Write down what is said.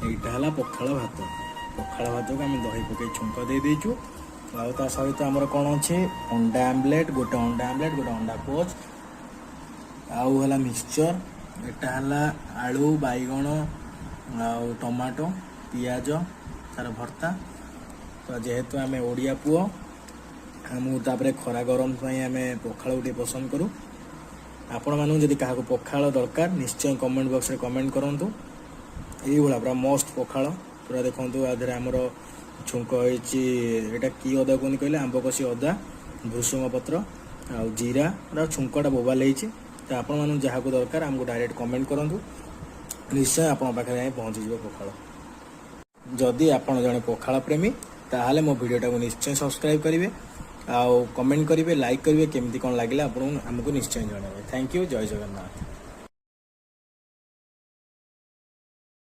এইটা ହେଲା ପଖାଳ ଭାତ। ପଖାଳ ଭାତକୁ ଆମେ ଦହି ପକାଇ ଛୁଙ୍କ ଦେଇଦେଇଛୁ। ଆଉ ତା ସହିତ ଆମର କ'ଣ ଅଛି, ଅଣ୍ଡା ଆମଲେଟ୍, ଗୋଟେ ଅଣ୍ଡା ଆମଲେଟ୍, ଗୋଟେ ଅଣ୍ଡା ପୋଚ୍, ଆଉ ହେଲା ମିକ୍ସଚର। ଏଟା ହେଲା ଆଳୁ, ବାଇଗଣ ଆଉ ଟମାଟୋ, ପିଆଜ ତାର ଭର୍ତ୍ତା। ତ ଯେହେତୁ ଆମେ ଓଡ଼ିଆ ପୁଅ, ଆମକୁ ତାପରେ ଖରା ଗରମ ପାଇଁ ଆମେ ପଖାଳକୁ ଟିକେ ପସନ୍ଦ କରୁ। ଆପଣମାନଙ୍କୁ ଯଦି କାହାକୁ ପଖାଳ ଦରକାର ନିଶ୍ଚୟ କମେଣ୍ଟ ବକ୍ସରେ କମେଣ୍ଟ କରନ୍ତୁ। ଏଇଭଳିଆ ପୁରା ମସ୍ତ ପଖାଳ ପୁରା ଦେଖନ୍ତୁ। ଆ ଦେହରେ ଆମର ଛୁଙ୍କ ହେଇଛି, ଏଇଟା କି ଅଦା କୁହନ୍ତି କହିଲେ, ଆମ୍ବକଷି ଅଦା, ଭୃଷଙ୍ଗ ପତ୍ର ଆଉ ଜିରା, ଛୁଙ୍କଟା ବୋବାଲ ହେଇଛି। ତ ଆପଣମାନଙ୍କୁ ଯାହାକୁ ଦରକାର ଆମକୁ ଡାଇରେକ୍ଟ କମେଣ୍ଟ କରନ୍ତୁ, ନିଶ୍ଚୟ ଆପଣଙ୍କ ପାଖରେ ଯାଇ ପହଞ୍ଚିଯିବ ପଖାଳ। ଯଦି ଆପଣ ଜଣେ ପଖାଳ ପ୍ରେମୀ ତାହେଲେ ମୋ ଭିଡ଼ିଓଟାକୁ ନିଶ୍ଚୟ ସବସ୍କ୍ରାଇବ୍ କରିବେ, ଆଉ କମେଣ୍ଟ କରିବେ, ଲାଇକ୍ କରିବେ, କେମିତି କ'ଣ ଲାଗିଲା ଆପଣଙ୍କୁ ଆମକୁ ନିଶ୍ଚୟ ଜଣାଇବେ। ଥ୍ୟାଙ୍କ ୟୁ, ଜୟ ଜଗନ୍ନାଥ।